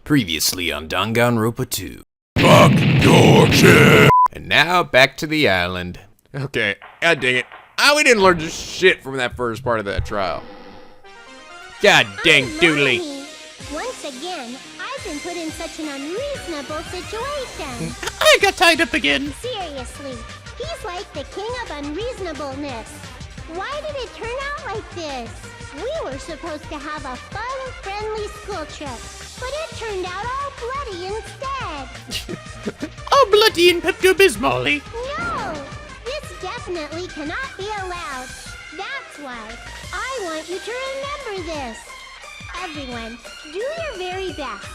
Previously on Danganronpa 2. Fuck your shit! And now back to the island. Okay, god dang it. We didn't learn just shit from that first part of that trial. God dang doodly. Once again, I've been put in such an unreasonable situation. I got tied up again. Seriously, he's like the king of unreasonableness. Why did it turn out like this? We were supposed to have a fun, friendly school trip, but it turned out all bloody instead. Oh, bloody and Pepto-Bismol-y. No, this definitely cannot be allowed. That's why I want you to remember this. Everyone, do your very best.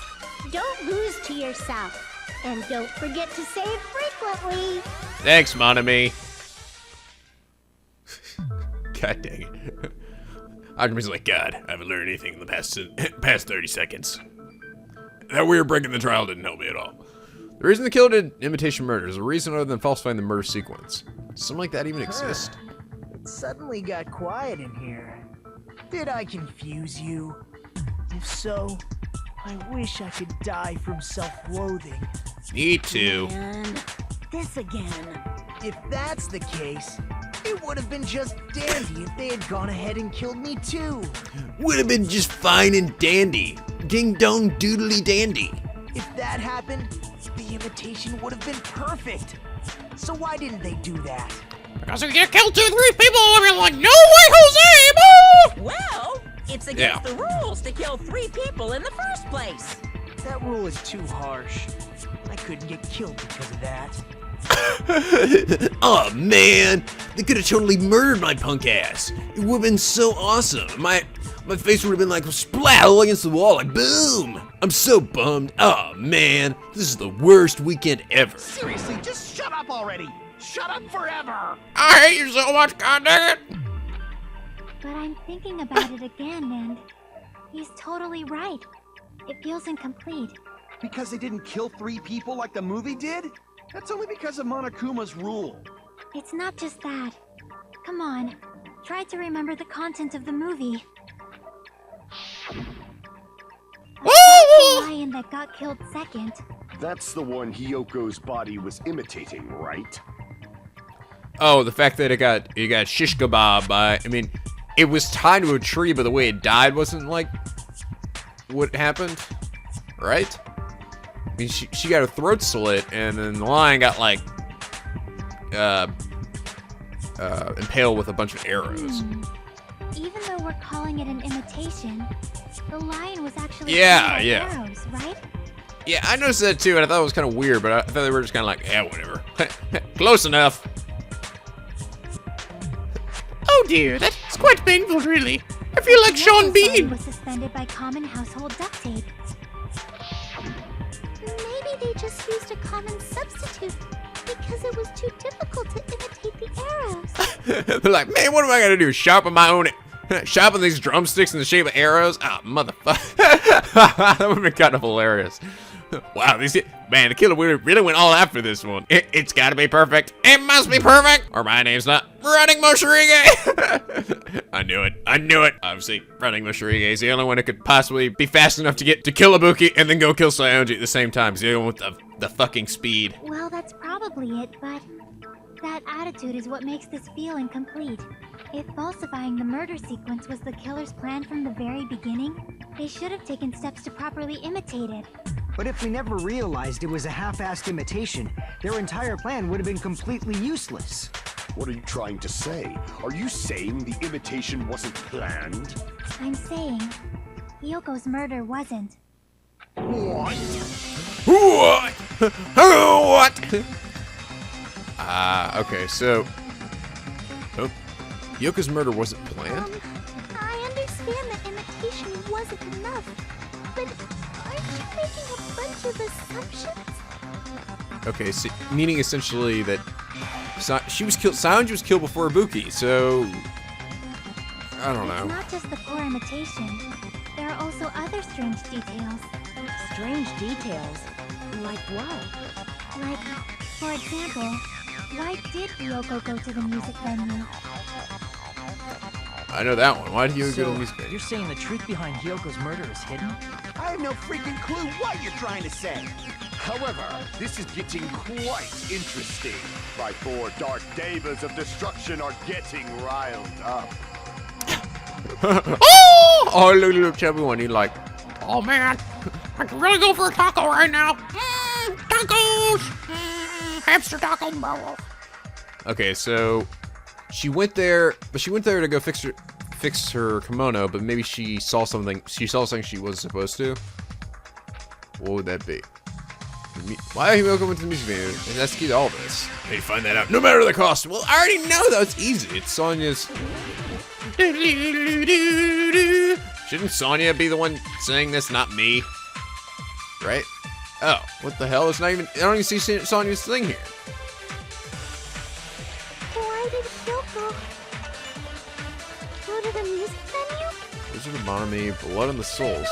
Don't lose to yourself. And don't forget to save frequently. Thanks, Monami. God dang it. I'm just like, God, I haven't learned anything in the past 30 seconds. That weird break in the trial didn't help me at all. The reason the killer did imitation murder is a reason other than falsifying the murder sequence. Does something like that even exist? It suddenly got quiet in here. Did I confuse you? If so, I wish I could die from self-loathing. Me too. And this again. If that's the case, it would have been just dandy if they had gone ahead and killed me too. Would have been just fine and dandy. Ding dong doodly dandy. If that happened, the imitation would have been perfect. So why didn't they do that? Because we get killed 2 or 3 people, everyone. No way, Jose! Boo! Well, it's against the rules to kill 3 people in the first place. That rule is too harsh. I couldn't get killed because of that. Oh man, they could have totally murdered my punk ass. It would have been so awesome. My face would have been like splat all against the wall, like boom. I'm so bummed. Oh man, this is the worst weekend ever. Seriously, just shut up already! Shut up forever! I hate you so much, god dang it! But I'm thinking about it again, and he's totally right. It feels incomplete. Because they didn't kill 3 people like the movie did? That's only because of Monokuma's rule. It's not just that. Come on, try to remember the content of the movie. The lion that got killed second. That's the one Hyoko's body was imitating, right? Oh, the fact that it got shish kebab by, I mean, it was tied to a tree, but the way it died wasn't like what happened, right? I mean, she got her throat slit, and then the lion got like impaled with a bunch of arrows. Even though we're calling it an imitation, the lion was actually arrows, right? Yeah, I noticed that too, and I thought it was kind of weird, but I thought they were just kind of like, yeah, whatever. Close enough. Oh dear, that's quite painful, really. I feel like Sean Bean. Was suspended by common household duct tape. Maybe they just used a common substitute because it was too difficult to imitate the arrows. They're like, man, what am I gonna do? Sharpen my own, sharpen these drumsticks in the shape of arrows? Ah, motherfucker. That would have been kind of hilarious. Wow, man, the killer really went all after this one. It's gotta be perfect. It must be perfect, or my name's not Running Moshirige. I knew it. Obviously, Running Moshirige is the only one that could possibly be fast enough to get to kill Ibuki and then go kill Saionji at the same time. He's the only one with the fucking speed. Well, that's probably it, but that attitude is what makes this feel incomplete. If falsifying the murder sequence was the killer's plan from the very beginning, they should have taken steps to properly imitate it. But if they never realized it was a half-assed imitation, their entire plan would have been completely useless. What are you trying to say? Are you saying the imitation wasn't planned? I'm saying, Hyoko's murder wasn't. What? What? What? Okay, so... Oh, Yoko's murder wasn't planned? I understand that imitation wasn't enough, but aren't you making a bunch of assumptions? Okay, so, meaning essentially that Saionji was killed before Ibuki, so... I don't know. It's not just the poor imitation. There are also other strange details. Strange details? Like what? Like, for example, why did Hyoko go to the music venue? I know that one. Why did you go to the music venue? You're saying the truth behind Hyoko's murder is hidden? I I have no freaking clue what you're trying to say. However, this is getting quite interesting. My 4 dark devas of destruction are getting riled up. Oh, look, chubby one. He like, Oh man, I can really go for a taco right now. Tacos! Hamster taco. okay, so she went there, but she went there to go fix her kimono, but maybe she saw something. She saw something she wasn't supposed to. What would that be? Why are you welcome to the music video? And that's key to all this. They find that out no matter the cost. Well, I already know though. It's easy. It's Sonya's. Shouldn't Sonya be the one saying this, not me? Right? Oh, what the hell? It's not even. I don't even see Sonya's thing here. Why did Kyoko go to the music venue? Wizard of Monami, Blood on the Souls. No way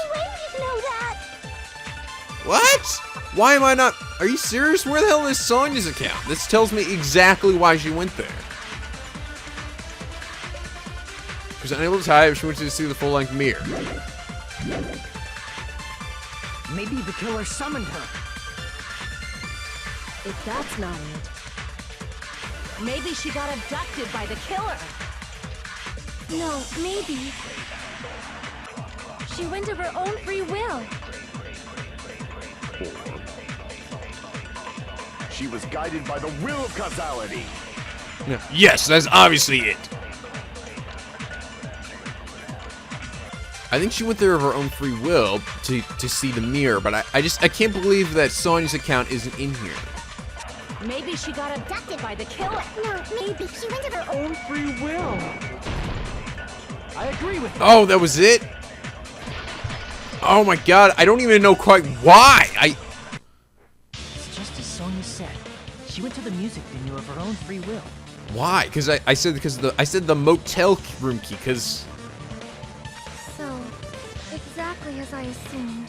you'd know that! What? Why am I not? Are you serious? Where the hell is Sonya's account? This tells me exactly why she went there. She was unable to type. She went to see the full-length mirror. Maybe the killer summoned her. If that's not it, maybe she got abducted by the killer. No, maybe. She went of her own free will. She was guided by the will of causality. Yes, that's obviously it. I think she went there of her own free will to see the mirror, but I can't believe that Sonya's account isn't in here. Maybe she got abducted by the killer. No, maybe. She went of her own. Free will. I agree with that. Oh, that was it? Oh my god, I don't even know quite why. It's just as Sonya said. She went to the music venue of her own free will. Why? Because I said the motel room key, because So, exactly as I assumed.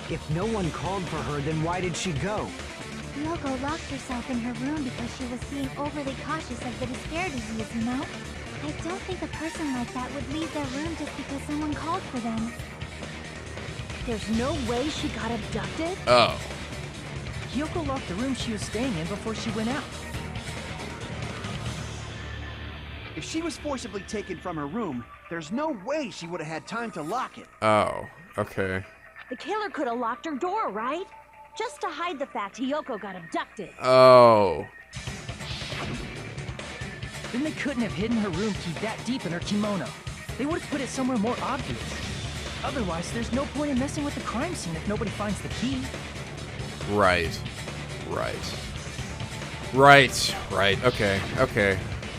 If no one called for her, then why did she go? Yoko locked herself in her room because she was being overly cautious of the despair disease, you know? I don't think a person like that would leave their room just because someone called for them. There's no way she got abducted? oh. Kyoko locked the room she was staying in before she went out. If she was forcibly taken from her room, there's no way she would have had time to lock it. Oh, okay. The killer could have locked her door, right? Just to hide the fact Hiyoko got abducted. Oh. Then they couldn't have hidden her room key that deep in her kimono. They would have put it somewhere more obvious. Otherwise, there's no point in messing with the crime scene if nobody finds the key. Right. Okay.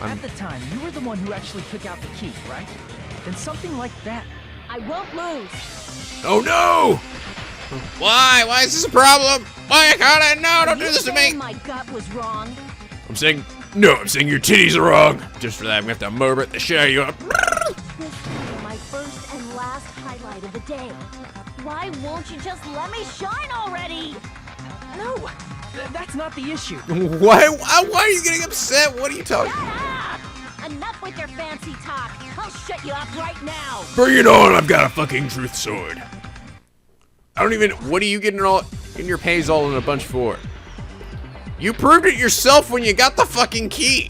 At the time, you were the one who actually took out the key, right? Then something like that. I won't lose. Oh no! Why? Why is this a problem? Why can't I? No, don't do this to me! My gut was wrong. I'm saying your titties are wrong. Just for that, I'm gonna have to morbid the shit out of you up. This is my first and last highlight of the day. Why won't you just let me shine already? No, that's not the issue. Why are you getting upset? What are you talking? Ah! Enough with your fancy talk. I'll shut you up right now. Bring it on! I've got a fucking truth sword. I don't even. What are you getting your pays all in a bunch for? You proved it yourself when you got the fucking key.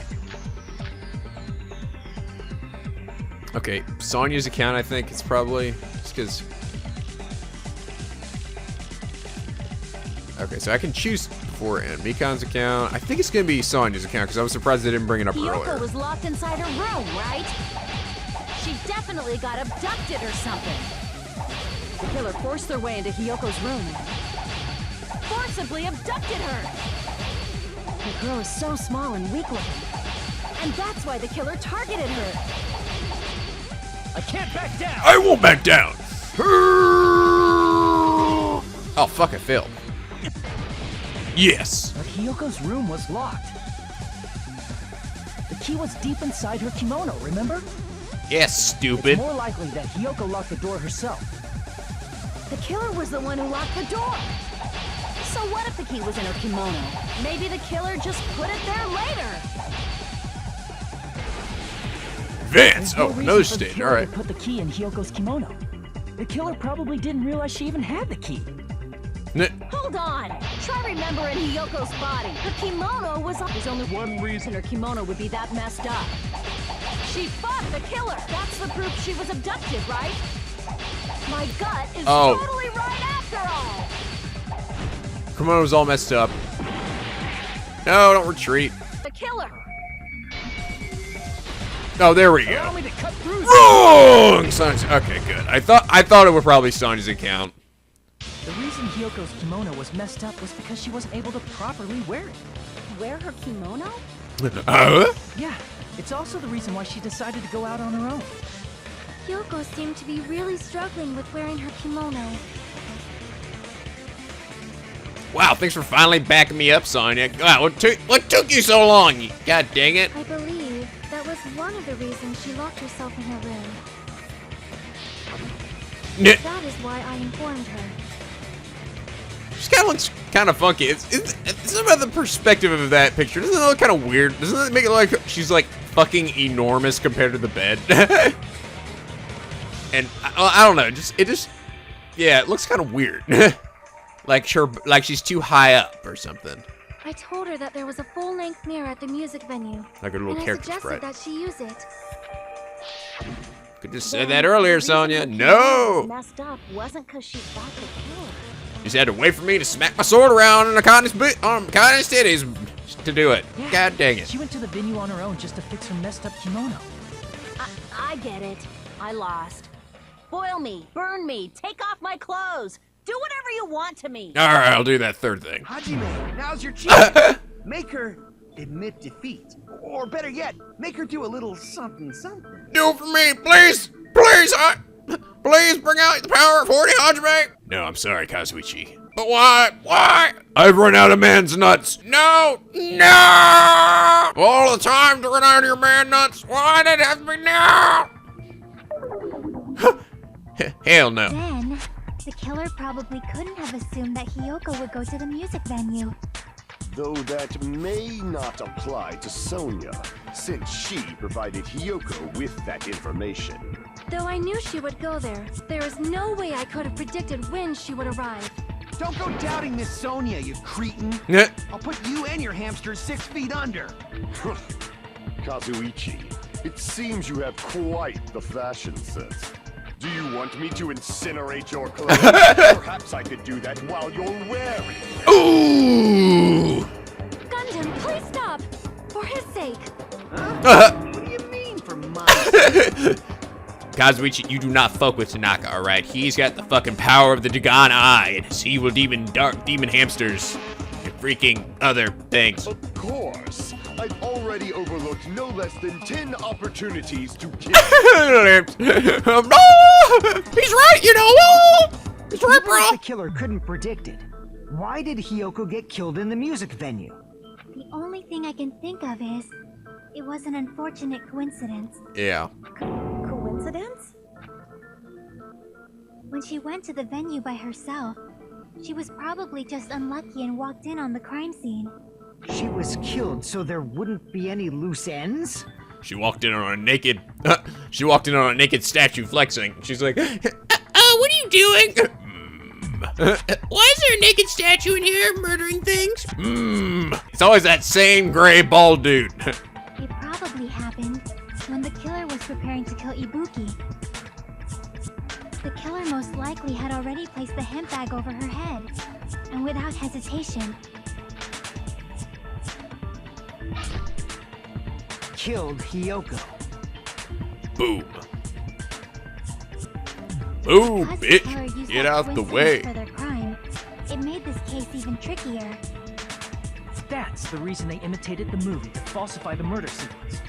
Okay, Sonya's account. I think it's probably just because. Okay, so I can choose beforehand. Mikan's account. I think it's gonna be Sonya's account because I was surprised they didn't bring it up Hiyoko earlier. was locked inside her room, right? She definitely got abducted or something. The killer forced their way into Hiyoko's room. Forcibly abducted her. The girl is so small and weak-looking. And that's why the killer targeted her. I can't back down. I won't back down. Oh fuck! I failed. Yes. But Hiyoko's room was locked. The key was deep inside her kimono, remember? Yes, It's stupid. more likely that Hiyoko locked the door herself. The killer was the one who locked the door. So what if the key was in her kimono? Maybe the killer just put it there later. Vance. There's no Oh, reason another for the stage. killer All right. to put the key in Hiyoko's kimono. The killer probably didn't realize she even had the key. Hold on! Try remembering Hiyoko's body. Her kimono was on. There's only one reason her kimono would be that messed up. She fought the killer! That's the proof she was abducted, right? My gut is totally right after all! Kimono's all messed up. No, don't retreat. The killer! Oh, there we go. Allow me to cut through. Wrong! Sanji. Okay, good. I thought it would probably Sanji's account. The reason Hiyoko's kimono was messed up was because she wasn't able to properly wear it. Wear her kimono? Yeah, it's also the reason why she decided to go out on her own. Yoko seemed to be really struggling with wearing her kimono. Wow, thanks for finally backing me up, Sonya. Wow, what took you so long? God dang it. I believe that was one of the reasons she locked herself in her room. That is why I informed her. She kind of looks kind of funky. It's about the perspective of that picture. Doesn't it look kind of weird? Doesn't it make it like she's like fucking enormous compared to the bed? And I don't know. Yeah, it looks kind of weird. like she's too high up or something. I told her that there was a full-length mirror at the music venue. Like a little and character I suggested sprite. that she use it. Could just said that earlier, Sonya. No. Messed up wasn't because she fought the killer. You just had to wait for me to smack my sword around on Akani's titties to do it. Yeah, God dang it. She went to the venue on her own just to fix her messed up kimono. I get it. I lost. Boil me, burn me, take off my clothes. Do whatever you want to me. All right, I'll do that third thing. Hajime, now's your chance. Make her admit defeat. Or better yet, make her do a little something something. Do it for me, please. Please, please bring out the power of 40, Hajime. No, I'm sorry, Kazuichi. But why? Why? I've run out of man's nuts. No! All the time to run out of your man nuts. Why did it have to be now? Hell no. Then, the killer probably couldn't have assumed that Hiyoko would go to the music venue. Though that may not apply to Sonya, since she provided Hiyoko with that information. Though I knew she would go there, there is no way I could have predicted when she would arrive. Don't go doubting Miss Sonya, you cretin. Yeah. I'll put you and your hamsters 6 feet under. Kazuichi, it seems you have quite the fashion sense. Do you want me to incinerate your clothes? Perhaps I could do that while you're wearing them. Ooh! Gundam, please stop! For his sake. What do you mean for my sake? Kazuichi, you do not fuck with Tanaka, alright? He's got the fucking power of the Dagon Eye, and he will demon hamsters and freaking other things. Of course. I've already overlooked no less than 10 opportunities to kill. He's right, you know. He's right, Even bro. if the killer couldn't predict it, why did Hiyoko get killed in the music venue? The only thing I can think of is, it was an unfortunate coincidence. Yeah. Coincidence? When she went to the venue by herself, she was probably just unlucky and walked in on the crime scene. She was killed so there wouldn't be any loose ends? She walked in on a naked. She walked in on a naked statue flexing. She's like, what are you doing? Why is there a naked statue in here murdering things? It's always that same gray bald dude. It probably happened when the killer was preparing to kill Ibuki. The killer most likely had already placed the hemp bag over her head, and without hesitation, Killed Hiyoko. Boom. Boom, because the bitch. killer used Get that out the coincidence way. for their crime, it made this case even trickier. That's the reason they imitated the movie to falsify the murder sequence.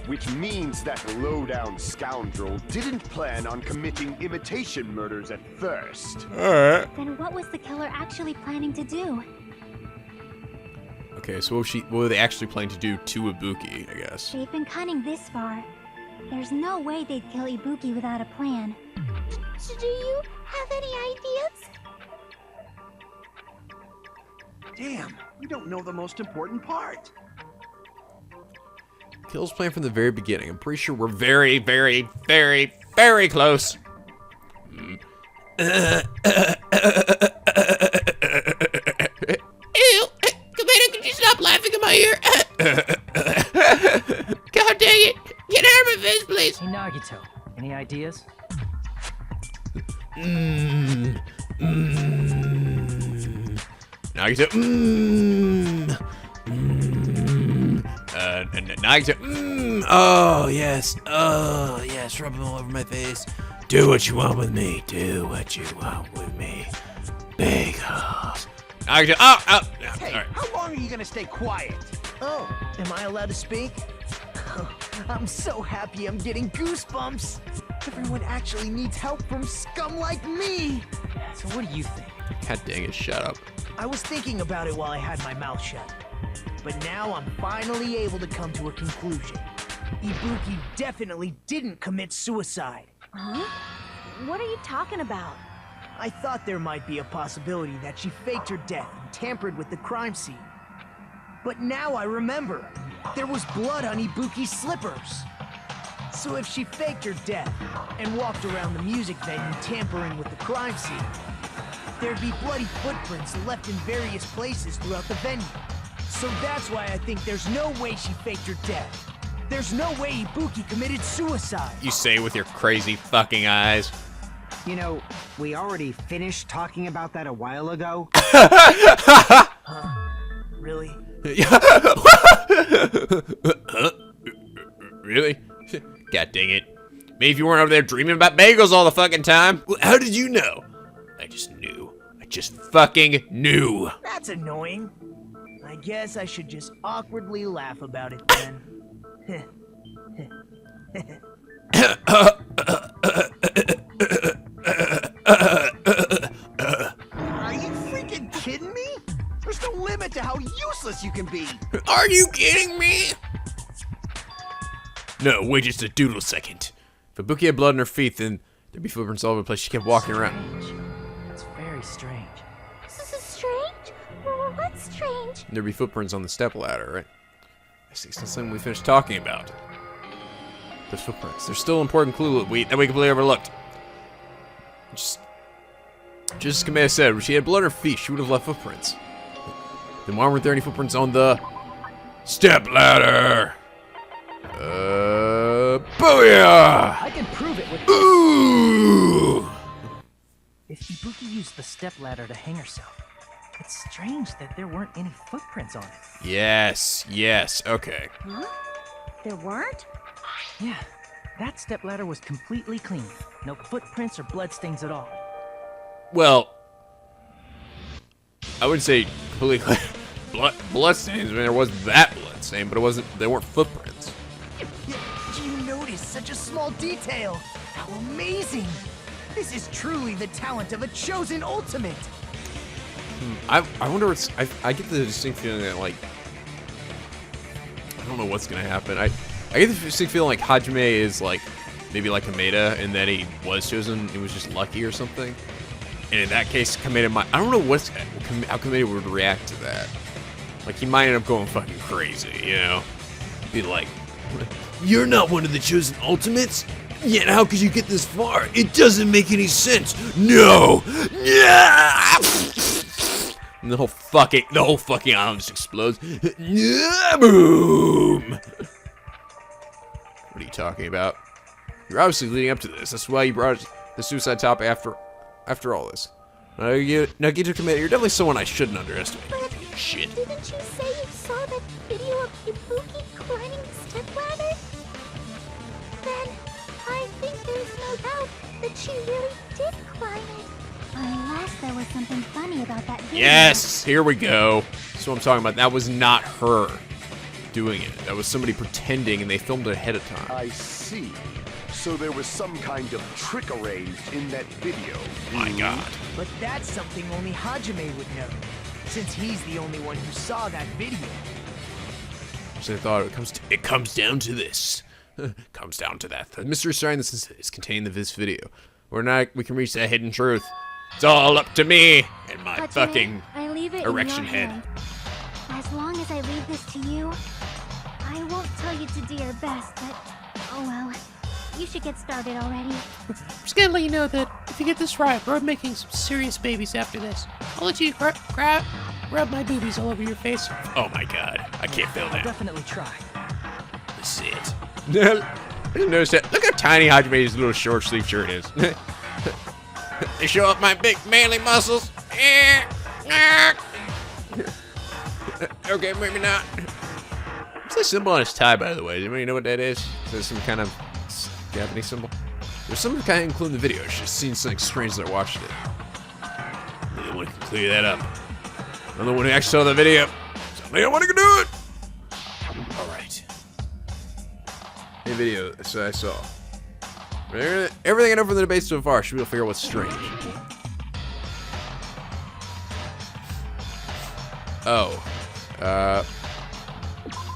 Which means that low-down scoundrel didn't plan on committing imitation murders at first. Alright. Then what was the killer actually planning to do? Okay, so what were they actually planning to do to Ibuki, I guess? They've been cunning this far. There's no way they'd kill Ibuki without a plan. Do you have any ideas? Damn, we don't know the most important part. Kill's plan from the very beginning. I'm pretty sure we're very, very, very, very close. Ew! Commander, could you stop laughing in my ear? God dang it! Get out of my face, please! Hey, Nagito, any ideas? Nagito. Nagito. Oh yes. Oh yes. Rub them all over my face. Do what you want with me. Do what you want with me. Big house. Nagito. Oh. All Hey, right. how long are you gonna stay quiet? Oh, am I allowed to speak? I'm so happy I'm getting goosebumps. Everyone actually needs help from scum like me. So what do you think? God dang it. Shut up. I was thinking about it while I had my mouth shut. But now I'm finally able to come to a conclusion. Ibuki definitely didn't commit suicide. Huh? What are you talking about? I thought there might be a possibility that she faked her death and tampered with the crime scene. But now I remember, there was blood on Ibuki's slippers. So if she faked her death and walked around the music venue tampering with the crime scene, there'd be bloody footprints left in various places throughout the venue. So that's why I think there's no way she faked her death. There's no way Ibuki committed suicide. You say with your crazy fucking eyes. You know, we already finished talking about that a while ago. Really? Really? God dang it. Maybe if you weren't over there dreaming about bagels all the fucking time. Well, how did you know? I just knew. I just fucking knew. That's annoying. I guess I should just awkwardly laugh about it then. Are you freaking kidding me? There's no limit to how useless you can be. Are you kidding me? No, wait just a doodle second. If Ibuki had blood on her feet, then there'd be footprints all over the place. She kept walking around. Strange. It's very strange. This is strange? Well, what's strange? There'd be footprints on the stepladder, right? I see something we finished talking about. Those footprints. They're still an important clue that we completely overlooked. Just as Kamea said, when she had blood on her feet, she would have left footprints. Then why weren't there any footprints on the stepladder? Booyah! I can prove it with. Ooh! If Ibuki used the stepladder to hang herself, it's strange that there weren't any footprints on it. Yes, okay. Huh? There weren't? Yeah, that stepladder was completely clean. No footprints or bloodstains at all. Well, I wouldn't say completely bloodstains. I mean, there was that bloodstain, but it wasn't. There weren't footprints. Do you notice such a small detail? How amazing! This is truly the talent of a chosen ultimate! I wonder what's. I get the distinct feeling that, like, I don't know what's gonna happen. I get the distinct feeling like Hajime is like maybe like Kameda, and that he was chosen. He was just lucky or something. And in that case, Kameda might. I don't know how Kameda would react to that. Like, he might end up going fucking crazy, you know? Be like, "You're not one of the chosen ultimates? Yet how could you get this far? It doesn't make any sense. No! Yeah!" And the whole fucking island just explodes. Boom! What are you talking about? You're obviously leading up to this. That's why you brought the suicide topic after all this. Nagito Kameda, you're definitely someone I shouldn't underestimate. But Shit. didn't you say you saw that video of Ibuki climbing the stepladder? Then I think there's no doubt that she really did climb it. Unless there was something funny about that video. Yes, here we go. That's what I'm talking about. That was not her doing it. That was somebody pretending, and they filmed it ahead of time. I see. So there was some kind of trick arranged in that video. My God. But that's something only Hajime would know, since he's the only one who saw that video. So I thought it comes down to this. Comes down to that. The mystery surrounding this is contained in this video. We can reach that hidden truth. It's all up to me and my Hajime, fucking I leave it erection in your head. hand. As long as I leave this to you, I won't tell you to do your best, but oh well. You should get started already. Just gonna let you know that if to get this right, we're making some serious babies after this. I'll let you rub my boobies all over your face. Oh my god, I can't feel I'll that. definitely try. This is it. I didn't notice that. Look how tiny Hajime's little short sleeve shirt is. They show up my big manly muscles. Okay, maybe not. What's that symbol on his tie, by the way? Does anybody know what that is? Is that some kind of Japanese symbol? There's some kind of included in the video. It's just seen something strange as I watched it. Another one can clear that up. Another one who actually saw the video. Somebody I want to do it. All right. The video so I saw. Everything I know from the debate so far should be able to figure out what's strange. Oh.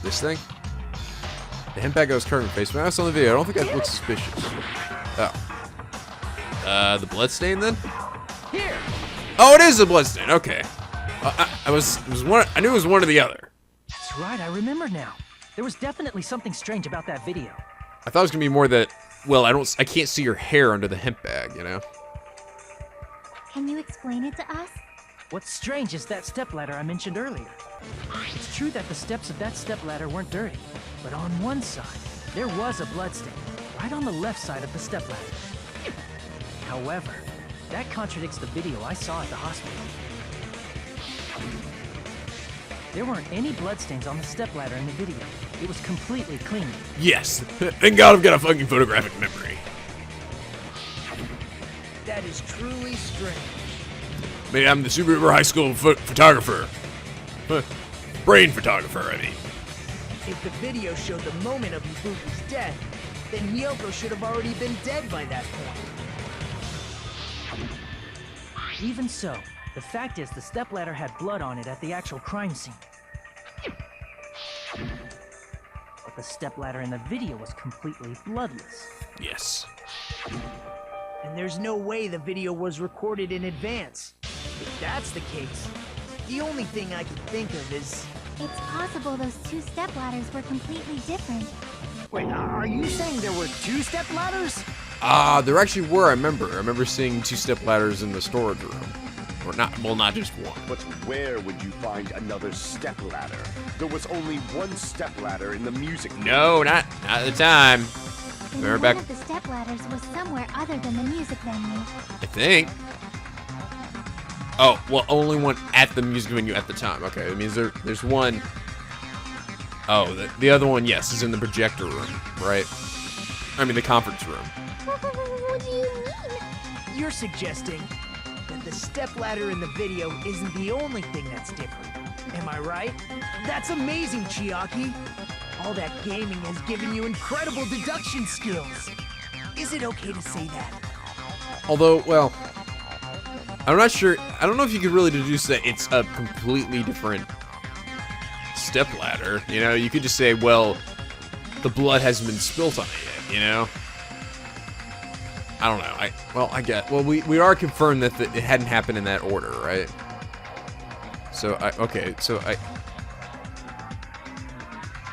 This thing? The hentai goes covered in face. When I saw the video, I don't think that looks suspicious. Oh. The bloodstain then? Here! Oh, it is a bloodstain. Okay. I knew it was one or the other. That's right, I remember now. There was definitely something strange about that video. I thought it was gonna be more that, well, I can't see your hair under the hemp bag, you know? Can you explain it to us? What's strange is that stepladder I mentioned earlier. It's true that the steps of that stepladder weren't dirty, but on one side, there was a bloodstain, right on the left side of the stepladder. However, that contradicts the video I saw at the hospital. There weren't any bloodstains on the stepladder in the video. It was completely clean. Yes. Thank God I've got a fucking photographic memory. That is truly strange. Maybe I'm the Super River High School photographer. Brain photographer, I mean. If the video showed the moment of Ibuki's death, then Hiyoko should have already been dead by that point. Even so, the fact is the stepladder had blood on it at the actual crime scene. But the stepladder in the video was completely bloodless. Yes. And there's no way the video was recorded in advance. If that's the case, the only thing I can think of is... It's possible those two stepladders were completely different. Wait, are you saying there were two stepladders? There actually were, I remember seeing two step ladders in the storage room. Or not, well, not just one. But where would you find another stepladder? There was only one stepladder in the music room. No, not at the time. Then Remember one back, of the stepladders was somewhere other than the music venue. I think. Oh, well, only one at the music venue at the time. Okay, it means there's one. Oh, the other one, yes, is in the projector room, right? I mean, the conference room. What do you mean? You're suggesting that the stepladder in the video isn't the only thing that's different. Am I right? That's amazing, Chiaki. All that gaming has given you incredible deduction skills. Is it okay to say that? Although, well, I'm not sure. I don't know if you could really deduce that it's a completely different stepladder. You know, you could just say, well, the blood hasn't been spilt on it yet, you know? I don't know. I get. Well, we are confirmed that it hadn't happened in that order, right? So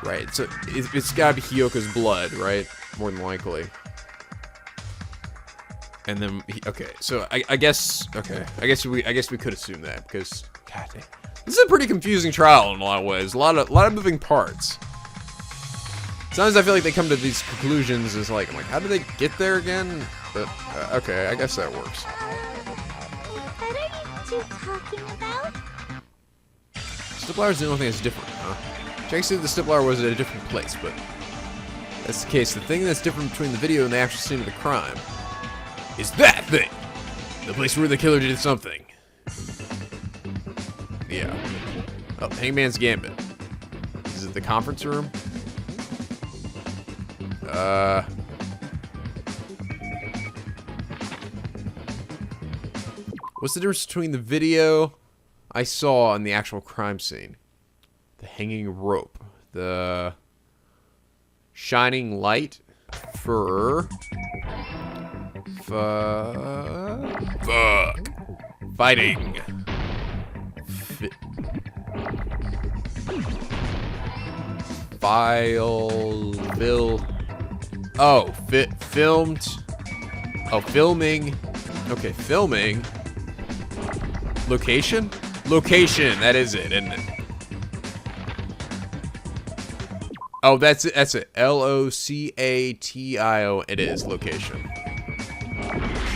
right. So it's gotta be Hiyoko's blood, right? More than likely. And then okay. So I guess we could assume that because God damn, this is a pretty confusing trial in a lot of ways. A lot of moving parts. Sometimes I feel like they come to these conclusions as like, I'm like, how did they get there again? But, okay, I guess that works. What are you two talking about? Stipladder's the only thing that's different, huh? Jack said the stipladder was at a different place, but that's the case. The thing that's different between the video and the actual scene of the crime is that thing! The place where the killer did something. Yeah. Oh, Hangman's Gambit. Is it the conference room? What's the difference between the video I saw and the actual crime scene? The hanging rope. The shining light. Fuck. Fighting. Filmed. Oh, filming. Okay, filming. Location? Location, that is it, isn't it? Oh, that's it. That's it. L-O-C-A-T-I-O. It is location.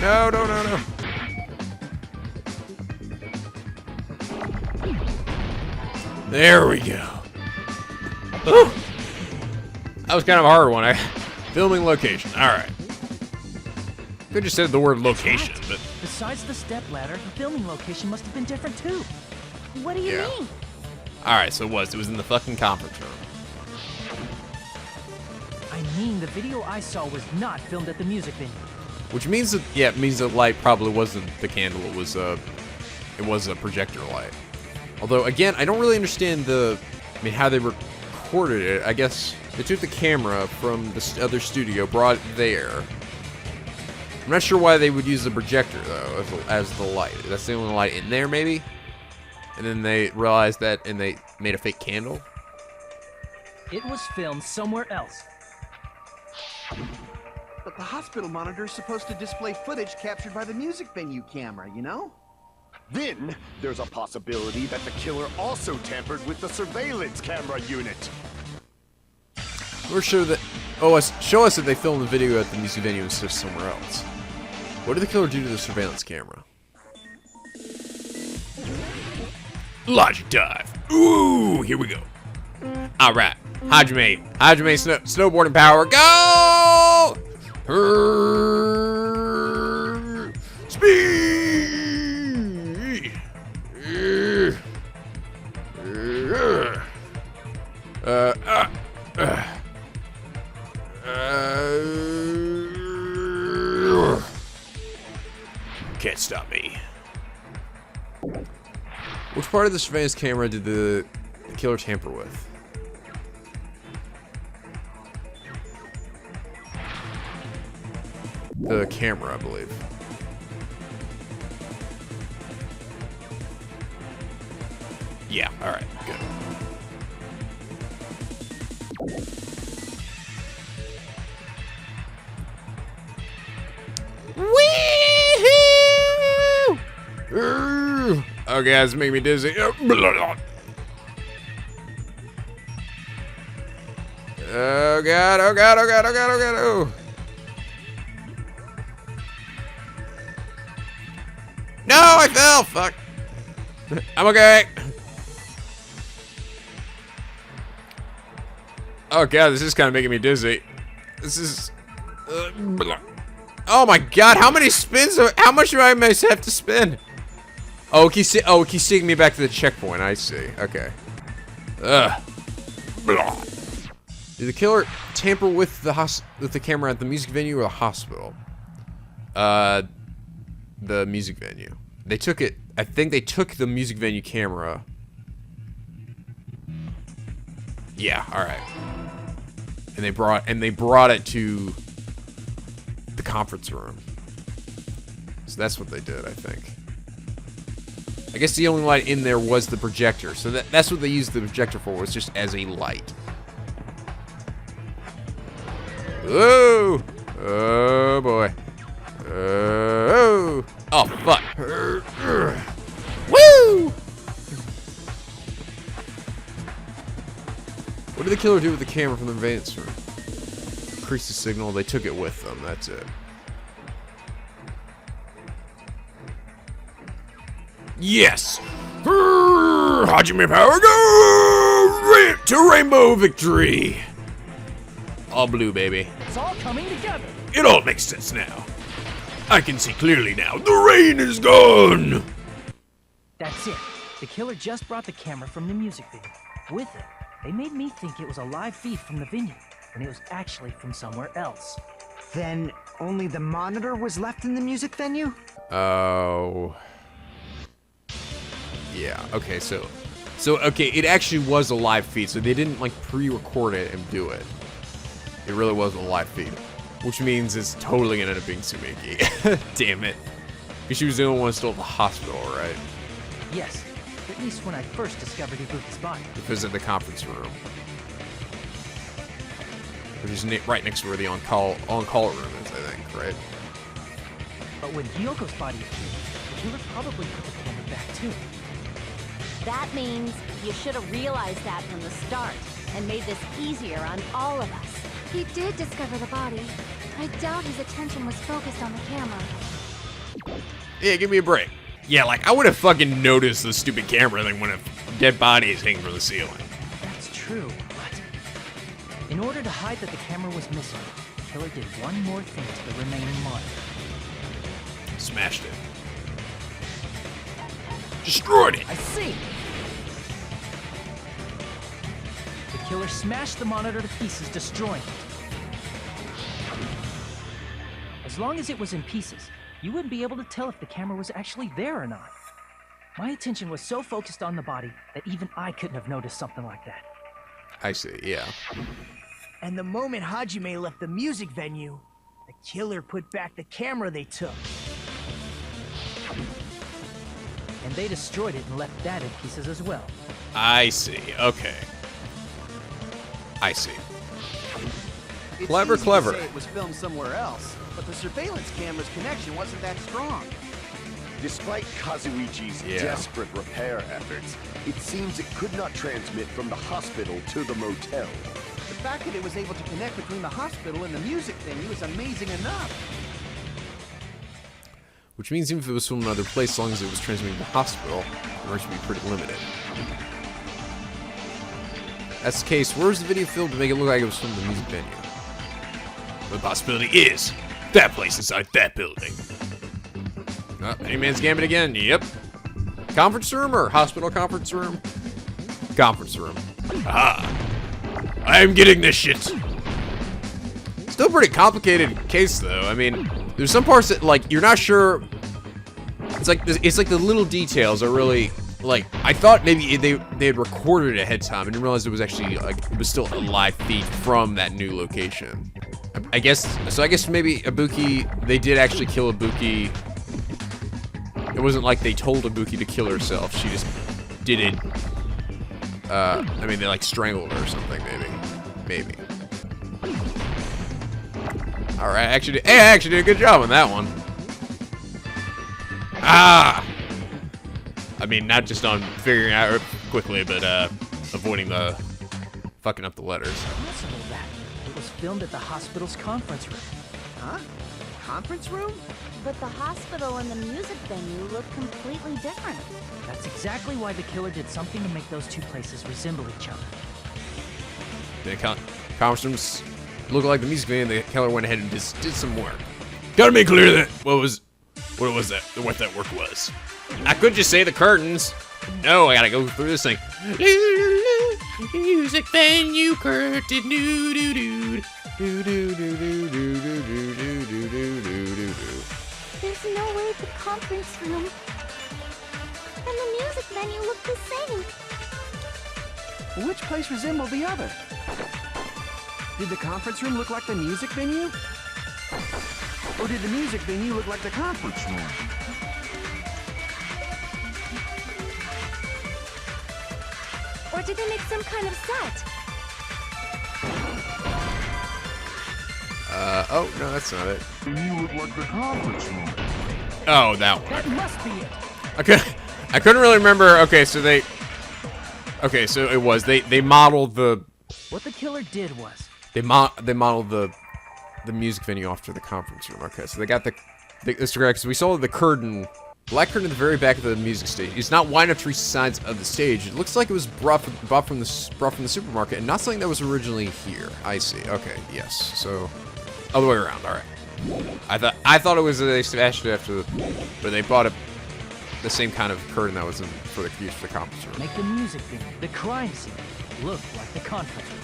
No, no, no, no. There we go. Whew. That was kind of a hard one. Filming location. All right. Could just said the word location, but Besides the stepladder, the filming location must have been different too. What do you Yeah. mean? all right. So it was in the fucking conference room. I mean, the video I saw was not filmed at the music venue. Which means that, yeah, it means the light probably wasn't the candle. It was a projector light. Although, again, I don't really understand how they recorded it. I guess they took the camera from the other studio, brought it there. I'm not sure why they would use the projector, though, as the light. That's the only light in there, maybe? And then they realized that, and they made a fake candle? It was filmed somewhere else. But the hospital monitor is supposed to display footage captured by the music venue camera, you know? Then, there's a possibility that the killer also tampered with the surveillance camera unit. We're sure that... Oh, show us that they filmed the video at the music venue instead of somewhere else. What did the killer do to the surveillance camera? Logic dive. Ooh, here we go. All right. Hajime snowboarding power. Go! Speed! Can't stop me. Which part of the surveillance camera did the killer tamper with? The camera, I believe. Yeah, alright, good. Wee-hoo! Oh, guys, it's making me dizzy. Oh, God, oh, God, oh, God, oh, God, oh, God, oh. No, I fell. Fuck. I'm okay. Oh god, this is kind of making me dizzy. This is. Oh my god, how many spins? How much do I have to spin? Oh, it keeps taking me back to the checkpoint. I see. Okay. Ugh. Did the killer tamper with the camera at the music venue or the hospital? The music venue. They took it. I think they took the music venue camera. Yeah. All right. And they brought it to the conference room. So that's what they did, I think. I guess the only light in there was the projector. So that's what they used the projector for, was just as a light. Whoa! Oh boy. Oh! Oh fuck! Woo! What did the killer do with the camera from the surveillance room? Increase the signal. They took it with them. That's it. Yes! Hajime power go to rainbow victory! All blue, baby. It's all coming together. It all makes sense now. I can see clearly now. The rain is gone! That's it. The killer just brought the camera from the music venue. With it, they made me think it was a live feed from the venue, when it was actually from somewhere else. Then only the monitor was left in the music venue? Oh. Yeah, okay, so okay, it actually was a live feed, so they didn't like pre-record it and do it. It really was a live feed. Which means it's totally gonna end up being Sumiki. Damn it. Because she was the only one still at the hospital, right? Yes, at least when I first discovered Ibuki's body. To visit the conference room. Which is right next to where the on-call room is, I think, right? But when Hyoko's body appeared, the killer probably put the camera back too. That means you should have realized that from the start and made this easier on all of us. He did discover the body. I doubt his attention was focused on the camera. Yeah, give me a break. Yeah, like, I would have fucking noticed the stupid camera thing when a dead body is hanging from the ceiling. That's true, but in order to hide that the camera was missing, the killer did one more thing to the remaining monitor. Smashed it. Destroyed it. I see! The killer smashed the monitor to pieces, destroying it. As long as it was in pieces, you wouldn't be able to tell if the camera was actually there or not. My attention was so focused on the body that even I couldn't have noticed something like that. I see, yeah. And the moment Hajime left the music venue, the killer put back the camera they took. And they destroyed it and left that in pieces as well. I see, okay. I see. It's Clever, easy to clever. say it was filmed somewhere else, but the surveillance camera's connection wasn't that strong. Despite Kazuichi's desperate repair efforts, it seems it could not transmit from the hospital to the motel. The fact that it was able to connect between the hospital and the music venue is amazing enough. Which means even if it was from another place, as long as it was transmitting to the hospital, the reach would be pretty limited. That's the case. Where's the video filmed to make it look like it was from the music venue? The possibility is that place inside that building. Any man's gambit again? Yep. Conference room or hospital conference room? Conference room. Aha! I am getting this shit. Still pretty complicated case though. I mean, there's some parts that like you're not sure. It's like the little details are really like I thought maybe they had recorded it ahead of time and didn't realize it was actually like it was still a live feed from that new location. I guess so. I guess maybe Ibuki, they did actually kill Ibuki. It wasn't like they told Ibuki to kill herself. She just did it. I mean, they like strangled her or something, maybe. All right, I actually did a good job on that one. Ah! I mean, not just on figuring out quickly, but avoiding the fucking up the letters. Possible that it was filmed at the hospital's conference room. Huh? Conference room? But the hospital and the music venue look completely different. That's exactly why the killer did something to make those two places resemble each other. The conference rooms look like the music venue, and the killer went ahead and just did some work. Gotta make clear that what that work was. I could just say the curtains. No, I gotta go through this thing. Music venue curtain, doo doo doo doo doo doo doo doo doo doo doo doo. There's no way the conference room and the music venue look the same. Which place resembled the other? Did the conference room look like the music venue? Or did the music venue look like the conference room? Or did they make some kind of set? Oh, no, that's not it. You look like the conference room. Oh, that one. That must be it. I couldn't really remember. Okay, so it was they modeled the What the killer did was they modeled the music venue off to the conference room. Okay, so they got this correct. So we saw the curtain, black curtain at the very back of the music stage. It's not wide enough to reach the sides of the stage. It looks like it was brought from the supermarket and not something that was originally here. I see. Okay, yes. So other way around. All right. I thought it was they smashed it after, but they bought the same kind of curtain that was used for the conference room. make the music venue, the crime scene, look like the conference room.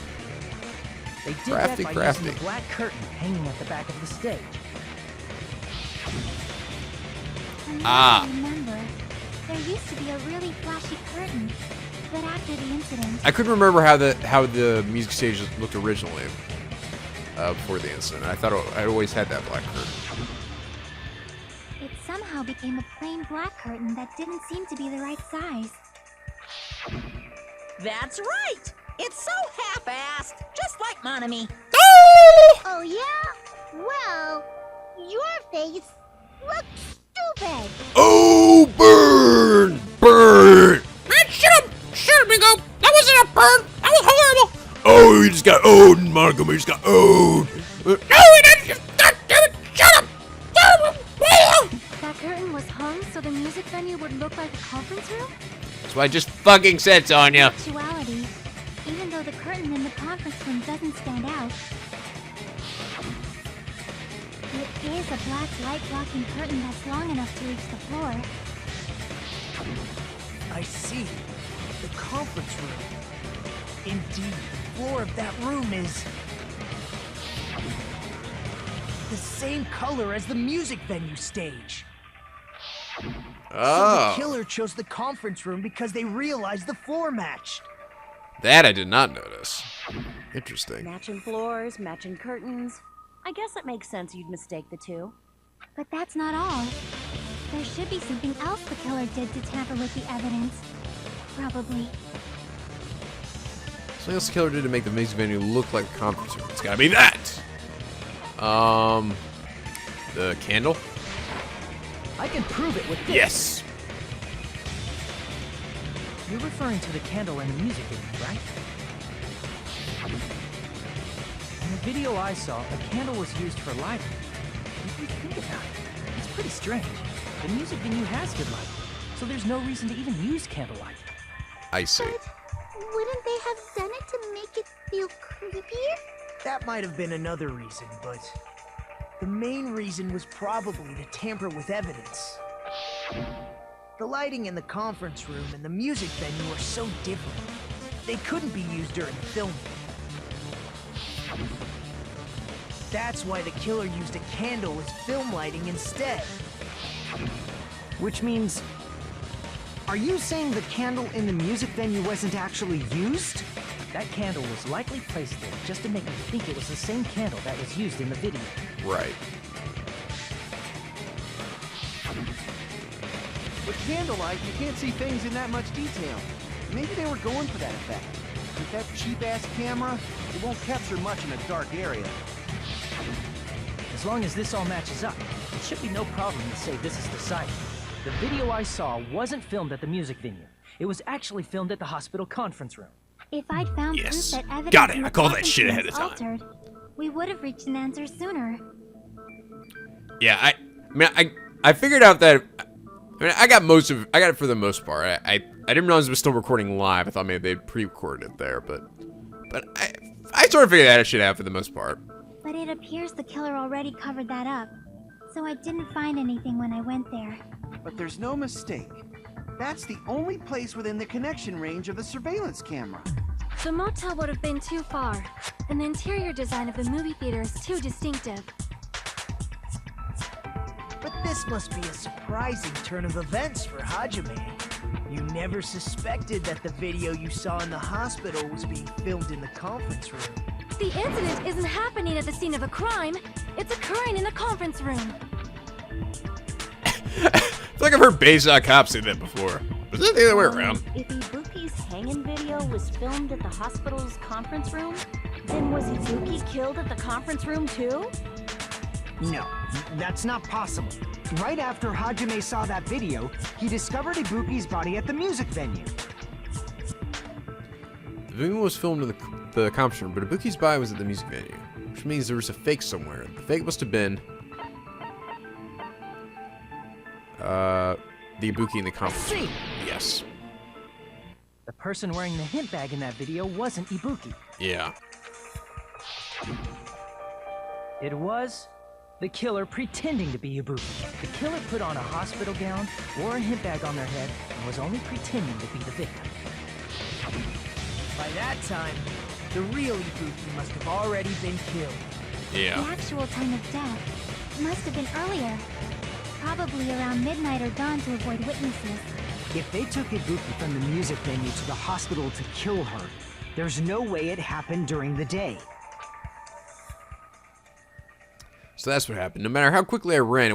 They did Crafty, that by crafty. using the black curtain hanging at the back of the stage. I remember. There used to be a really flashy curtain, but after the incident, I couldn't remember how the music stage looked originally before the incident. I thought I'd always had that black curtain. it somehow became a plain black curtain that didn't seem to be the right size. That's right! It's so half-assed, just like Monami. Oh yeah? Well, your face look stupid. Oh, burn! Burn! Man, shut up, Bingo. That wasn't a burn. That was horrible. Oh, he just got owned. Montgomery just got owned. No, he didn't. God damn it. Shut up. That curtain was hung so the music venue would look like a conference room? That's what I just fucking said, Sonya. In actuality, even though the curtain in the conference room doesn't stand out, it is a black light blocking curtain that's long enough to reach the floor. I see. The conference room. Indeed, the floor of that room is the same color as the music venue stage. So the killer chose the conference room because they realized the floor matched. That I did not notice. Interesting. Matching floors, matching curtains. I guess it makes sense you'd mistake the two. But that's not all. There should be something else the killer did to tamper with the evidence. Probably. Something else the killer did to make the music venue look like a conference room. It's gotta be that! The candle? I can prove it with this. Yes! You're referring to the candle in the music video, right? In the video I saw, a candle was used for lighting. If you think about it, it's pretty strange. The music venue has good lighting, so there's no reason to even use candlelight. I see. But wouldn't they have done it to make it feel creepier? That might have been another reason, but the main reason was probably to tamper with evidence. The lighting in the conference room and the music venue are so different. They couldn't be used during the filming. That's why the killer used a candle as film lighting instead. Which means... Are you saying the candle in the music venue wasn't actually used? That candle was likely placed there just to make me think it was the same candle that was used in the video. Right. With candlelight, you can't see things in that much detail. Maybe they were going for that effect. With that cheap-ass camera, it won't capture much in a dark area. As long as this all matches up, it should be no problem to say this is the site. The video I saw wasn't filmed at the music venue. It was actually filmed at the hospital conference room. If I'd found Yes. proof that evidence Got it. in the I called that conference shit room ahead was of time. altered, we would have reached an answer sooner. Yeah, I figured out that... I mean, I got it for the most part. I didn't realize it was still recording live. I thought maybe they'd pre-recorded it there, but I sort of figured that shit out for the most part. But it appears the killer already covered that up, so I didn't find anything when I went there. But there's no mistake. That's the only place within the connection range of the surveillance camera. The motel would have been too far, and the interior design of the movie theater is too distinctive. But this must be a surprising turn of events for Hajime. You never suspected that the video you saw in the hospital was being filmed in the conference room. The incident isn't happening at the scene of a crime, it's occurring in the conference room. I feel like I've heard Bayshot Cop say that before. Was that the other way around? If Ibuki's hanging video was filmed at the hospital's conference room, then was Ibuki killed at the conference room too? No, that's not possible. Right after Hajime saw that video, he discovered Ibuki's body at the music venue. The video was filmed in the conference room, but Ibuki's body was at the music venue, which means there was a fake somewhere. The fake must have been the Ibuki in the conference room. Yes. The person wearing the hint bag in that video wasn't Ibuki. Yeah. It was the killer pretending to be Ibuki. The killer put on a hospital gown, wore a hint bag on their head, and was only pretending to be the victim. By that time, the real Ibuki must have already been killed. Yeah. The actual time of death must have been earlier. Probably around midnight or dawn to avoid witnesses. If they took Ibuki from the music venue to the hospital to kill her, there's no way it happened during the day. So that's what happened. No matter how quickly I ran,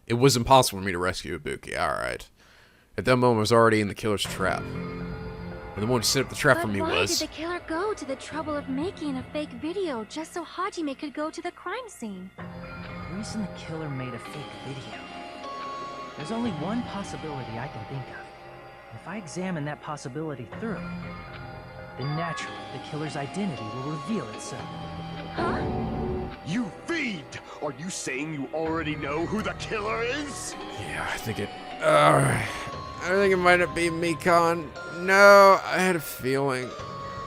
it was impossible for me to rescue Ibuki. Alright. At that moment, I was already in the killer's trap. And the one who set up the trap for me But why was... did the killer go to the trouble of making a fake video just so Hajime could go to the crime scene? The reason the killer made a fake video There's only one possibility I can think of. If I examine that possibility thoroughly, then naturally the killer's identity will reveal itself. You fiend! Are you saying you already know who the killer is? Yeah, I think it might not be Mikon. No, I had a feeling.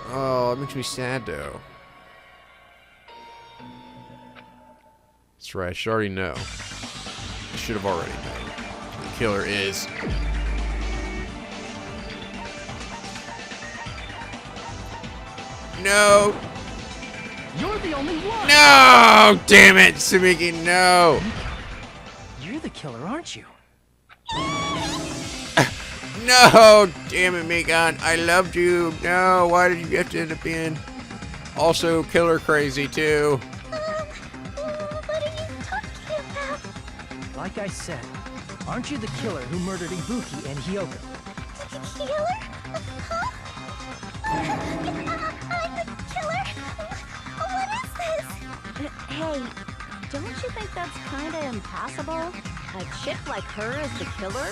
Oh, it makes me sad though. That's right, I should already know. I should have already known. The killer is... No! You're the only one! No! Damn it, Sumiki, no! You're the killer, aren't you? No! Damn it, Mikon. I loved you. No, why did you have to end up being also killer crazy, too? What are you talking about? Like I said, aren't you the killer who murdered Ibuki and Hyoko? Killer? Huh? I'm the killer? What is this? Hey, don't you think that's kinda impossible? A chick like her as the killer?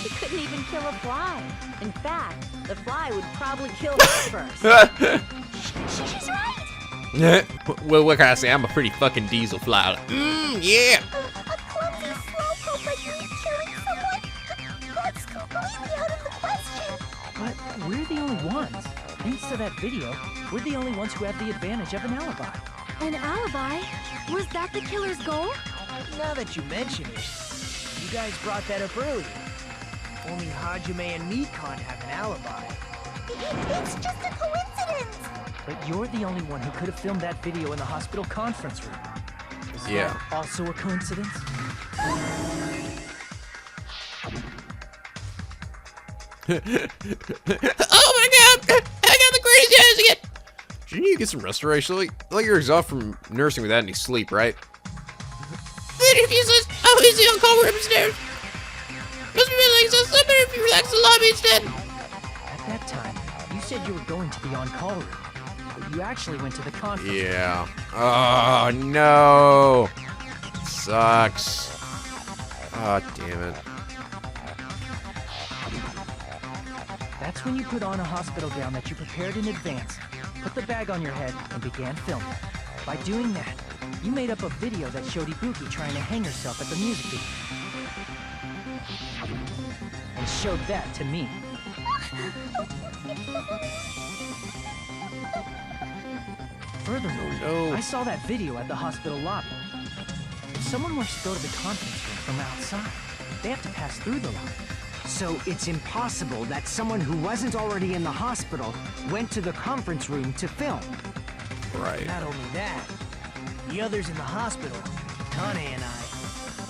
She couldn't even kill a fly. In fact, the fly would probably kill her first. She's right. Well, what can I say? I'm a pretty fucking diesel fly. Yeah! A clumsy slowpoke like me killing someone? That's completely out of the question. But we're the only ones. Thanks to that video, we're the only ones who have the advantage of an alibi. An alibi? Was that the killer's goal? Now that you mention it, you guys brought that up earlier. Only Hajime and Nikon have an alibi. It's just a coincidence. But you're the only one who could have filmed that video in the hospital conference room. Is Yeah. that also a coincidence? Oh my god! I got the crazy eyes again! Shouldn't you get some restoration? Like you're exhausted from nursing without any sleep, right? Then if he says, oh, he's the on-call room upstairs. Must be really so better if you relax the lobby instead. At that time, you said you were going to the on-call room, but you actually went to the conference room. Yeah. Oh, no. Sucks. Oh, damn it. That's when you put on a hospital gown that you prepared in advance, put the bag on your head, and began filming. By doing that, you made up a video that showed Ibuki trying to hang herself at the music video. And showed that to me. Furthermore, no. I saw that video at the hospital lobby. If someone wants to go to the conference room from outside, they have to pass through the lobby. So it's impossible that someone who wasn't already in the hospital went to the conference room to film. Right. Not only that, the others in the hospital, Kane and I,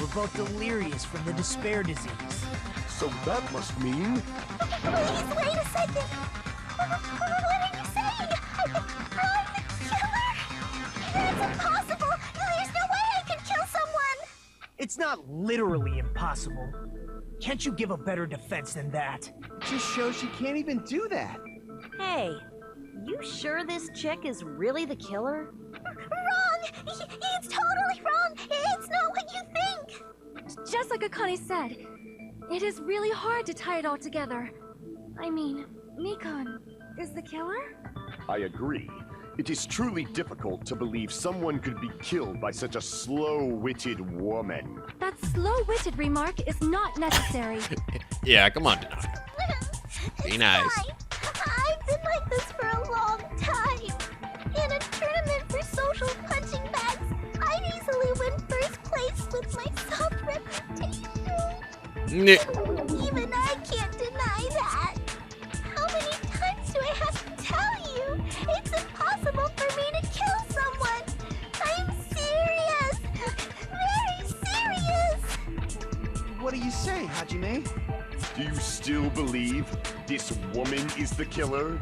were both delirious from the despair disease. So that must mean... Please wait a second. What are you saying? I'm the killer? That's impossible. There's no way I could kill someone. It's not literally impossible. Can't you give a better defense than that? Just shows she can't even do that. Hey, you sure this chick is really the killer? Wrong. It's totally wrong. It's not what you think. Just like Akane said, it is really hard to tie it all together. I mean, Nikon is the killer? I agree. It is truly difficult to believe someone could be killed by such a slow-witted woman. That slow-witted remark is not necessary. Yeah, come on, Denai. Be nice. I've been like this for a long time. In a tournament for social punching bags, I'd easily win first place with my soft reputation. Even I can't deny that. How many times do I have to tell you? It's impossible for me to kill someone. I'm serious. Very serious. What do you say, Hajime? Do you still believe this woman is the killer?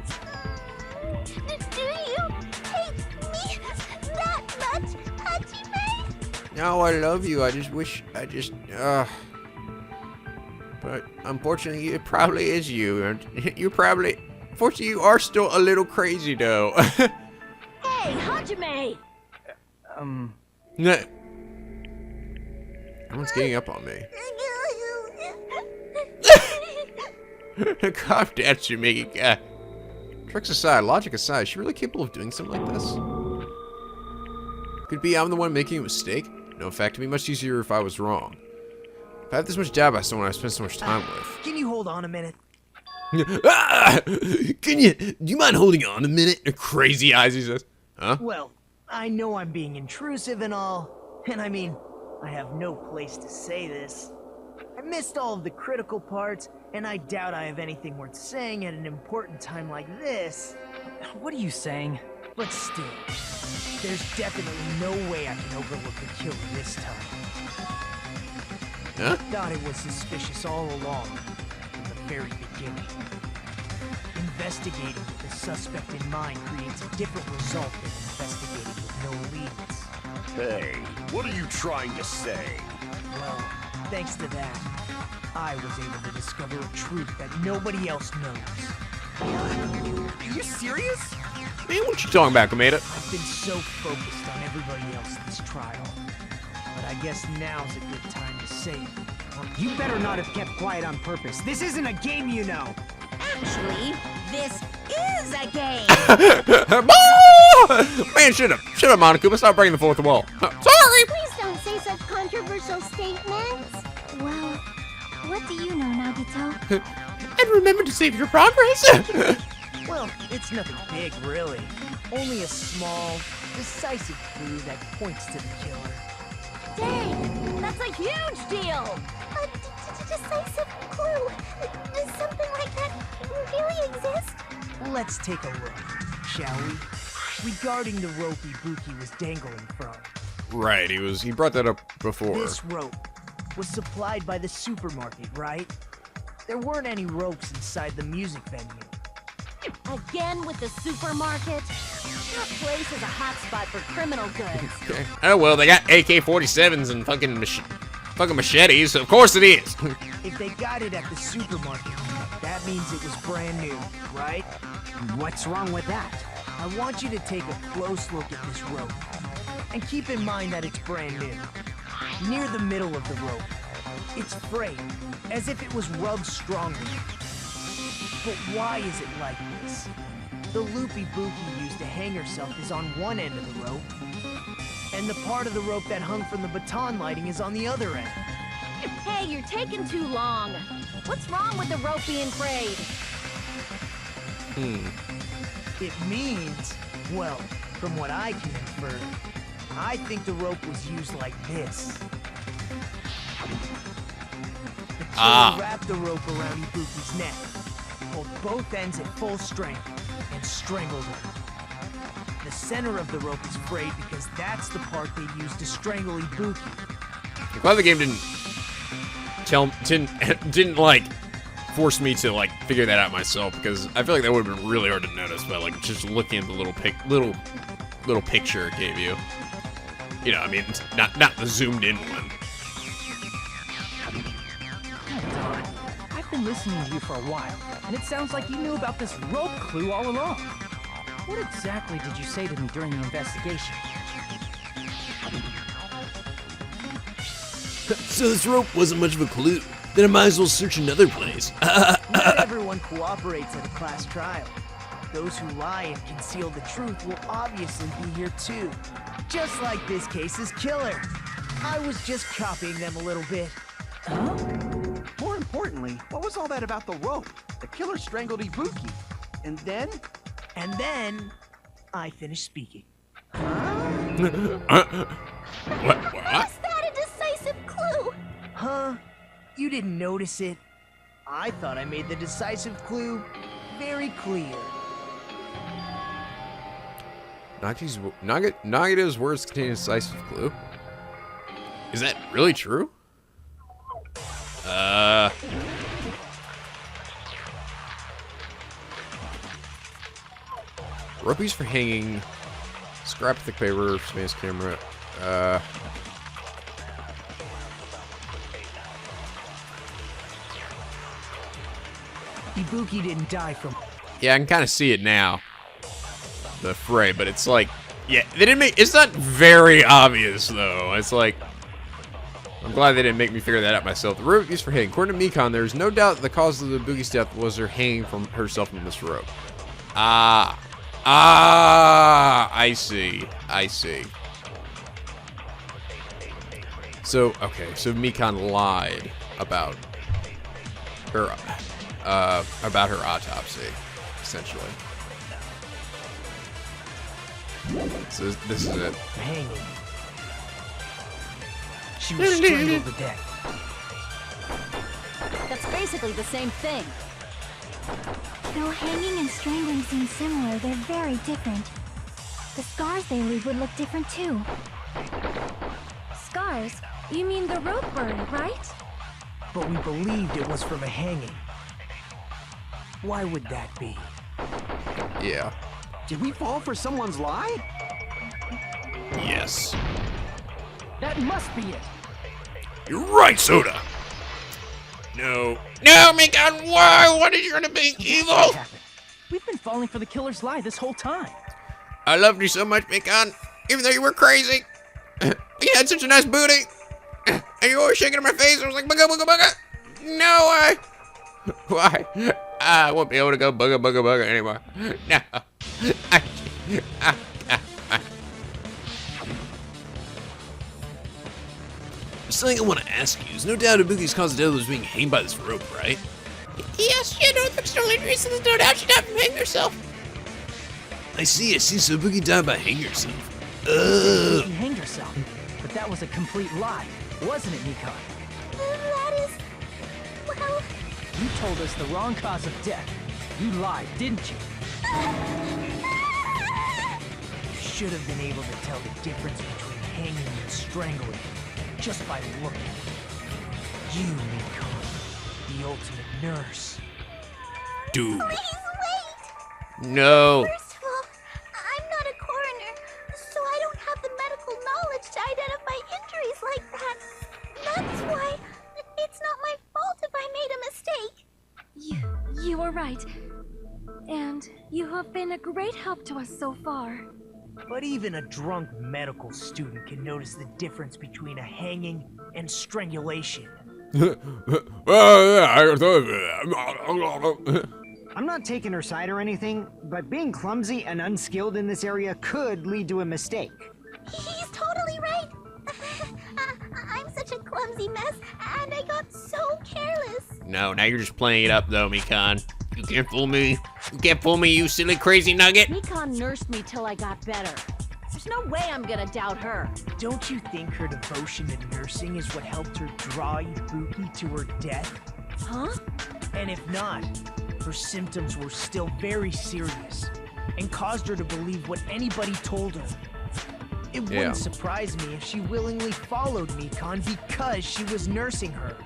Do you hate me that much, Hajime? No, I love you. I just wish, but unfortunately, it probably is you. And you probably, unfortunately, you are still a little crazy, though. Hey, Hajime! Everyone's getting up on me. Calm down, Shumiki. Tricks aside, logic aside, is she really capable of doing something like this? Could be I'm the one making a mistake? No, in fact, it'd be much easier if I was wrong. If I have this much doubt by someone I've spent so much time with. Can you hold on a minute? Ah! Do you mind holding on a minute? Crazy eyes, he says. Huh? Well, I know I'm being intrusive and all, and I mean, I have no place to say this. I missed all of the critical parts, and I doubt I have anything worth saying at an important time like this. What are you saying? But still, there's definitely no way I can overlook the killer this time. Huh? I thought it was suspicious all along, from the very beginning. Investigating with the suspect in mind creates a different result than investigating with no leads. Hey, what are you trying to say? Well, thanks to that, I was able to discover a truth that nobody else knows. Are you serious? Man, what you talking about, Kameda? I've been so focused on everybody else this trial. But I guess now's a good time to say it. You better not have kept quiet on purpose. This isn't a game, you know. Actually, this is a game. Man, shut up, Monica. Stop breaking the fourth wall. Sorry! Please don't say such controversial statements. Well, what do you know, Nagito? And remember to save your progress. Well, it's nothing big, really. Only a small, decisive clue that points to the killer. Dang, that's a huge deal. A decisive clue. Does something like that really exist? Let's take a look, shall we? Regarding the rope Ibuki was dangling from. Right, he brought that up before. This rope was supplied by the supermarket, right? There weren't any ropes inside the music venue. Again with the supermarket? That place is a hotspot for criminal goods. Okay. Oh well, they got AK-47s and fucking machetes, so of course it is. If they got it at the supermarket, that means it was brand new, right? What's wrong with that? I want you to take a close look at this rope. And keep in mind that it's brand new. Near the middle of the rope, it's frayed, as if it was rubbed strongly. But why is it like this? The loop Ibuki used to hang herself is on one end of the rope, and the part of the rope that hung from the baton lighting is on the other end. Hey, you're taking too long. What's wrong with the rope being frayed? It means, well, from what I can infer, I think the rope was used like this. The killer wrapped the rope around Ibuki's neck, pulled both ends at full strength, and strangled her. The center of the rope is frayed because that's the part they used to strangle Ibuki. I'm glad the game didn't like force me to like figure that out myself, because I feel like that would have been really hard to notice by like just looking at the little picture it gave you. You know, I mean, not the zoomed in one. I've been listening to you for a while, and it sounds like you knew about this rope clue all along. What exactly did you say to me during the investigation? So this rope wasn't much of a clue. Then I might as well search another place. Not everyone cooperates at a class trial. Those who lie and conceal the truth will obviously be here too. Just like this case's killer. I was just copying them a little bit. More importantly, what was all that about the rope? The killer strangled Ibuki. And then? And then, I finished speaking. What? Is that a decisive clue? Huh? You didn't notice it? I thought I made the decisive clue very clear. Nagito's words contain a decisive clue? Is that really true? Ropies for hanging. Scrap thick paper, space camera. Ibuki didn't die from... Yeah, I can kind of see it now. The fray, but it's like, yeah, they didn't make. It's not very obvious though. It's like I'm glad they didn't make me figure that out myself. The rope used for hanging. According to Mikon, there's no doubt the cause of the Boogie's death was her hanging from herself from this rope. I see. I see. So, okay, so Mikon lied about her autopsy, essentially. So this is it. Hanging. She was strangled to death. That's basically the same thing. Though hanging and strangling seem similar, they're very different. The scars they leave would look different too. Scars? You mean the rope burn, right? But we believed it was from a hanging. Why would that be? Yeah. Did we fall for someone's lie? Yes. That must be it. You're right, Soda. No. No, Mikon, why? What is you gonna be evil? What happened? We've been falling for the killer's lie this whole time. I loved you so much, Mikon. Even though you were crazy. You had such a nice booty. And you always shaking in my face. I was like, bugga, bugga, bugga. No, why? I won't be able to go bugga, bugga, bugga anymore. No. Something I want to ask you is no doubt Ibuki's cause of death was being hanged by this rope, right? Yes, she had no external injuries, so there's no doubt she died from hanging herself. I see. So Ibuki died by hanging herself. She hanged herself. But that was a complete lie, wasn't it, Nikon? That is... well... You told us the wrong cause of death. You lied, didn't you? You should have been able to tell the difference between hanging and strangling just by looking. You, Nikon, the ultimate nurse. Dude. Please wait! No. First of all, I'm not a coroner, so I don't have the medical knowledge to identify injuries like that. That's why it's not my fault if I made a mistake. You were right. And you have been a great help to us so far. But even a drunk medical student can notice the difference between a hanging and strangulation. I'm not taking her side or anything, but being clumsy and unskilled in this area could lead to a mistake. He's totally right. I'm such a clumsy mess, and I got so careless. No, now you're just playing it up, though, Mikon. You can't fool me. You can't fool me, you silly crazy nugget. Mikon nursed me till I got better. There's no way I'm gonna doubt her. Don't you think her devotion to nursing is what helped her draw Ibuki to her death? Huh? And if not, her symptoms were still very serious and caused her to believe what anybody told her. It wouldn't surprise me if she willingly followed Mikon because she was nursing her.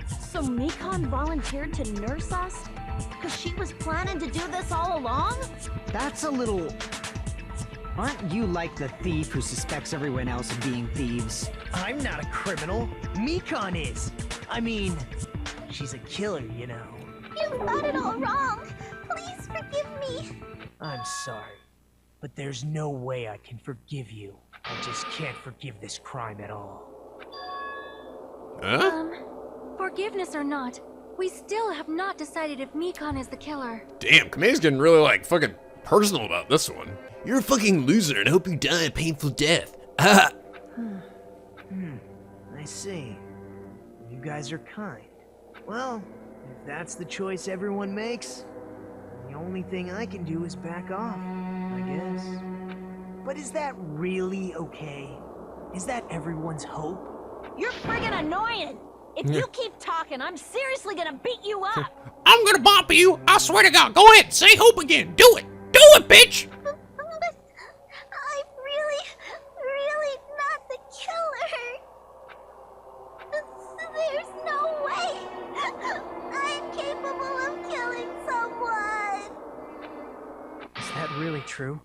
So Mikon volunteered to nurse us? Because she was planning to do this all along? That's a little... Aren't you like the thief who suspects everyone else of being thieves? I'm not a criminal. Mikon is. I mean, she's a killer, you know. You got it all wrong. Please forgive me. I'm sorry, but there's no way I can forgive you. I just can't forgive this crime at all. Huh? Forgiveness or not, we still have not decided if Mikon is the killer. Damn, Kamei's getting really, like, fucking personal about this one. You're a fucking loser and I hope you die a painful death. Ha! I see. You guys are kind. Well, if that's the choice everyone makes, the only thing I can do is back off, I guess. But is that really okay? Is that everyone's hope? You're friggin' annoying! If you keep talking, I'm seriously gonna beat you up! I'm gonna bop you. I swear to God. Go ahead, say hope again. Do it. Do it, bitch. But I'm really not the killer. There's no way. I'm capable of killing someone. Is that really true?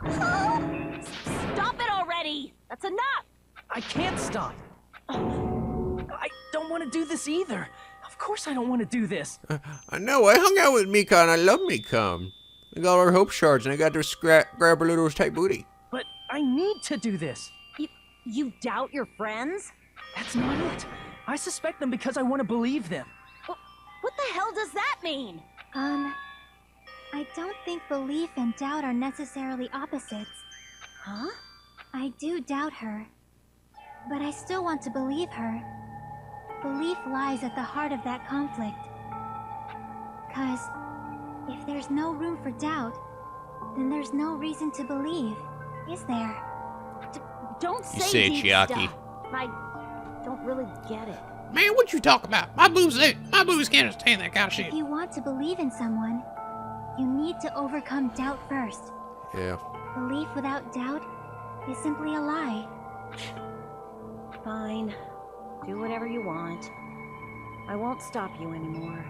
Stop it already! That's enough! I can't stop. I don't want to do this either. Of course I don't want to do this. I know, I hung out with Mikon. I love Mikon. I got her hope shards and I got to grab her little tight booty. But I need to do this. You doubt your friends? That's not it. I suspect them because I want to believe them. What the hell does that mean? I don't think belief and doubt are necessarily opposites. Huh? I do doubt her, but I still want to believe her. Belief lies at the heart of that conflict. 'Cause if there's no room for doubt, then there's no reason to believe, is there? Don't You say say it, deep Chiaki. stuff. I don't really get it. Man, what you talking about? My boobs can't understand that kind of shit. If you want to believe in someone, you need to overcome doubt first. Yeah. Belief without doubt is simply a lie. Fine. Do whatever you want. I won't stop you anymore.